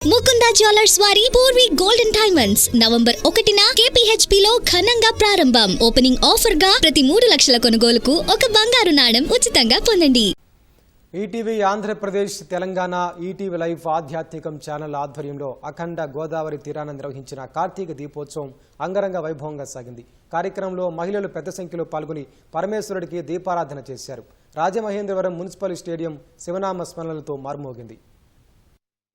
Mukunda jewellers వారి Purvi golden diamonds November 1న KPHP లో ఘనంగా ప్రారంభం. ఓపెనింగ్ ఆఫర్ గా ప్రతి 3 లక్షల కొనుగోలుకు ఒక బంగారు నాణెం ఉచితంగా పొందండి. ETV Andhra Pradesh Telangana ETV live ఆధ్యాత్మికం ఛానల్ ఆధ్వర్యంలో అఖండ గోదావరి తీరాన నిర్వహించిన కార్తీక దీపోత్సవం అంగరంగ వైభవంగా సాగింది. కార్యక్రమంలో మహిళలు పెద్ద సంఖ్యలో పాల్గొని పరమేశ్వరుడికి దీపారాధన చేశారు. రాజమహేంద్రవరం మున్సిపల్ స్టేడియం శివనామ స్మరణలతో మార్మోగింది.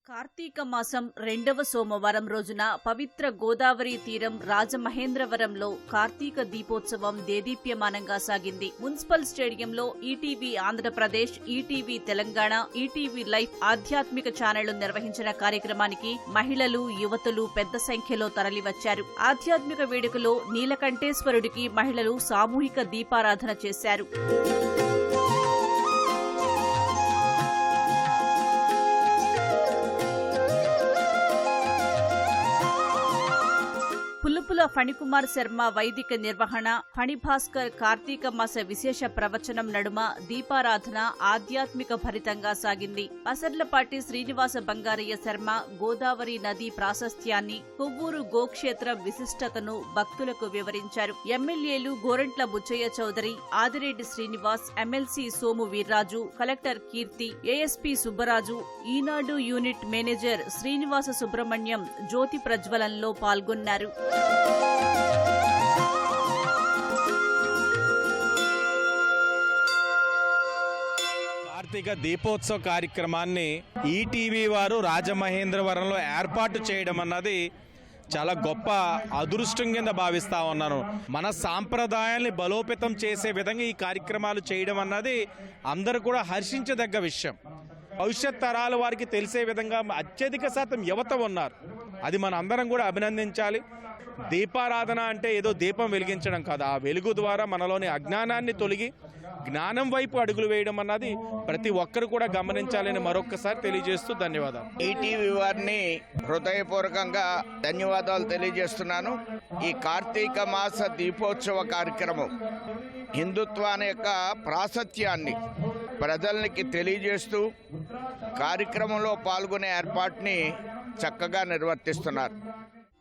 కార్తీక మాసం 2వ సోమవారం రోజున పవిత్ర గోదావరి తీరం రాజమహేంద్రవరంలో కార్తీక దీపోత్సవం దేదీప్యమానంగా సాగింది. మున్సిపల్ స్టేడియంలో ETV Andhra Pradesh, ETV Telangana, ETV live ఆధ్యాత్మిక ఛానళ్లు నిర్వహించిన కార్యక్రమానికి మహిళలు, యువతులు పెద్ద సంఖ్యలో తరలివచ్చారు. ఆధ్యాత్మిక వేడుకలో నీలకంఠేశ్వరుడికి మహిళలు సామూహిక దీపారాధన చేశారు. పులుపుల ఫణికుమార్ శర్మ వైదిక నిర్వహణ, ఫణిభాస్కర్ కార్తీక మాస విశేష ప్రవచనం నడుమ దీపారాధన ఆధ్యాత్మిక భరితంగా సాగింది. అసర్లపాటి శ్రీనివాస బంగారయ్య శర్మ గోదావరి నది ప్రాశస్త్యాన్ని, కొవ్వూరు గోక్షేత్రం విశిష్టతను భక్తులకు వివరించారు. ఎమ్మెల్యేలు గోరంట్ల బుచ్చయ్య చౌదరి, ఆదిరెడ్డి శ్రీనివాస్, ఎమ్మెల్సీ సోము వీర్రాజు, కలెక్టర్ కీర్తి, ఏఎస్పీ సుబ్బరాజు, ఈనాడు యూనిట్ మేనేజర్ శ్రీనివాస సుబ్రహ్మణ్యం జ్యోతి ప్రజ్వలనలో పాల్గొన్నారు. కార్తీక దీపోత్సవ కార్యక్రమాన్ని ఈటీవీ వారు రాజమహేంద్రవరంలో ఏర్పాటు చేయడం అన్నది చాలా గొప్ప అదృష్టం కింద భావిస్తా ఉన్నాను. మన సాంప్రదాయాల్ని బలోపేతం చేసే విధంగా ఈ కార్యక్రమాలు చేయడం అన్నది అందరూ కూడా హర్షించదగ్గ విషయం. భవిష్యత్ తరాల వారికి తెలిసే విధంగా అత్యధిక శాతం యువత ఉన్నారు. అది మన అందరం కూడా అభినందించాలి. దీపారాధన అంటే ఏదో దీపం వెలిగించడం కాదు. ఆ వెలుగు ద్వారా మనలోని అజ్ఞానాన్ని తొలగి జ్ఞానం వైపు అడుగులు వేయడం అన్నది ప్రతి ఒక్కరు కూడా గమనించాలని మరొక్కసారి తెలియజేస్తూ ధన్యవాదాలు. ఈటీవీ వారిని హృదయపూర్వకంగా ధన్యవాదాలు తెలియజేస్తున్నాను. ఈ కార్తీక మాస దీపోత్సవ కార్యక్రమం హిందుత్వాన్ని యొక్క ప్రాశస్త్యాన్ని ప్రజలకి తెలియజేస్తూ కార్యక్రమంలో పాల్గొనే ఏర్పాటుని చక్కగా నిర్వర్తిస్తున్నారు.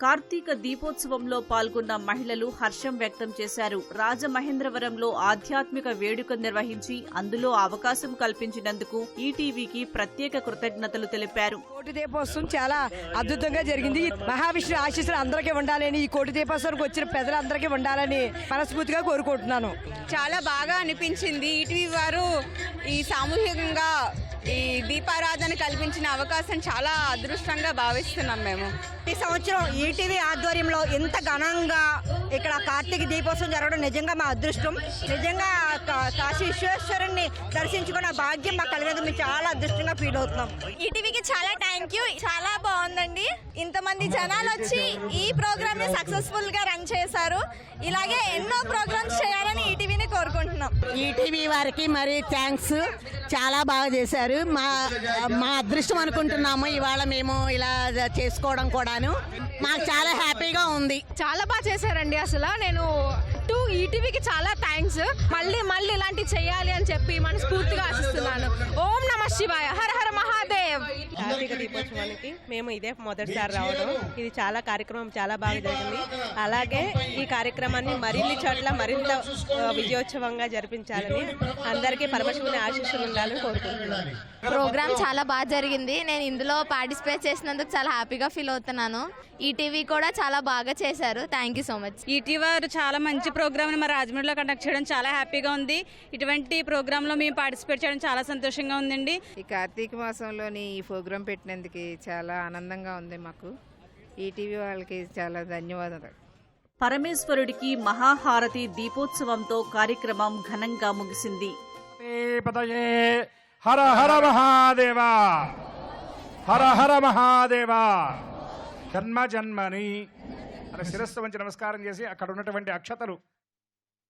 కార్తీక దీపోత్సవంలో పాల్గొన్న మహిళలు హర్షం వ్యక్తం చేశారు. రాజమహేంద్రవరంలో ఆధ్యాత్మిక వేడుక నిర్వహించి అందులో అవకాశం కల్పించినందుకు ఈటీవీకి ప్రత్యేక కృతజ్ఞతలు తెలిపారు. కోటి దీపోత్సవం చాలా అద్భుతంగా జరిగింది. మహావిష్ణు ఆశీస్సులు అందరికీ ఉండాలని, ఈ కోటి దీపోత్సవానికి వచ్చిన ప్రజలందరికీ ఉండాలని మనస్ఫూర్తిగా కోరుకుంటున్నాను. చాలా బాగా అనిపించింది. ఈటీవీ వారు ఈ సామూహికంగా ఈ దీపారాధన కల్పించిన అవకాశం చాలా అదృష్టంగా భావిస్తున్నాం. మేము ఈ సంవత్సరం ఈటీవీ ఆధ్వర్యంలో ఎంత ఘనంగా ఇక్కడ కార్తీక దీపోత్సవం జరగడం నిజంగా మా అదృష్టం. నిజంగా కాశీ విశ్వేశ్వరుణ్ణి దర్శించుకున్న భాగ్యం మాకు కలిగినందుకు మేము చాలా అదృష్టంగా ఫీల్ అవుతున్నాం. ఈటీవీకి చాలా థ్యాంక్ యూ. చాలా బాగుందండి. ఇంతమంది జనాలు వచ్చి ఈ ప్రోగ్రామ్ ని సక్సెస్ఫుల్ గా రన్ చేశారు. ఇలాగే ఎన్నో ప్రోగ్రామ్స్ చేయాలని ఈటీవీని కోరుకుంటున్నాం. ఈటీవీ వారికి మరి థ్యాంక్స్. చాలా బాగా చేశారు. మా అదృష్టం అనుకుంటున్నాము ఇవాళ మేము ఇలా చేసుకోవడం కూడాను. మాకు చాలా హ్యాపీగా ఉంది. చాలా బాగా చేశారండి. అసలు నేను ఈటీవీకి చాలా థ్యాంక్స్. మళ్ళీ ఇలాంటి చేయాలి అని చెప్పి మనస్ఫూర్తిగా ఆశిస్తున్నాను. ఓం నమః శివాయ, హర హర మహాదేవ్. కార్తీక దీపోత్సవానికి మేము ఇదే మొదటిసారి రావడం. ఇది చాలా కార్యక్రమం చాలా బాగా జరిగింది. అలాగే ఈ కార్యక్రమాన్ని మరిన్ని చోట్ల మరింత విజయోత్సవంగా జరిపించాలని అందరికీ పరమశివుని ఆశీస్సులు ఉండాలని కోరుకుంటున్నాను. ప్రోగ్రామ్ చాలా బాగా జరిగింది. నేను ఇందులో పార్టిసిపేట్ చేసినందుకు చాలా హ్యాపీగా ఫీల్ అవుతున్నాను. ఈటీవీ కూడా చాలా బాగా చేశారు. Thank you so much. ETV వారు చాలా మంచి ప్రోగ్రామ్ని మా రాజమండ్రిలో కండక్ట్ చేయడం చాలా హ్యాపీగా ఉంది. ఇటువంటి ప్రోగ్రాంలో మేము పార్టిసిపేట్ చేయడం చాలా సంతోషంగా ఉందండి. ఈ కార్తీక మాసంలోని ఈ ప్రోగ్రాం పెట్టినందుకు చాలా ఆనందంగా ఉంది మాకు. ఈటీవీ వాళ్ళకి చాలా ధన్యవాదాలు. పరమేశ్వరుడికి మహాహారతి దీపోత్సవంతో కార్యక్రమం ఘనంగా ముగిసింది. హర హర మహాదేవ, హర హర మహాదేవ. జన్మ జన్మని అలా శిరస్సు వంచి నమస్కారం చేసి అక్కడ ఉన్నటువంటి అక్షతలు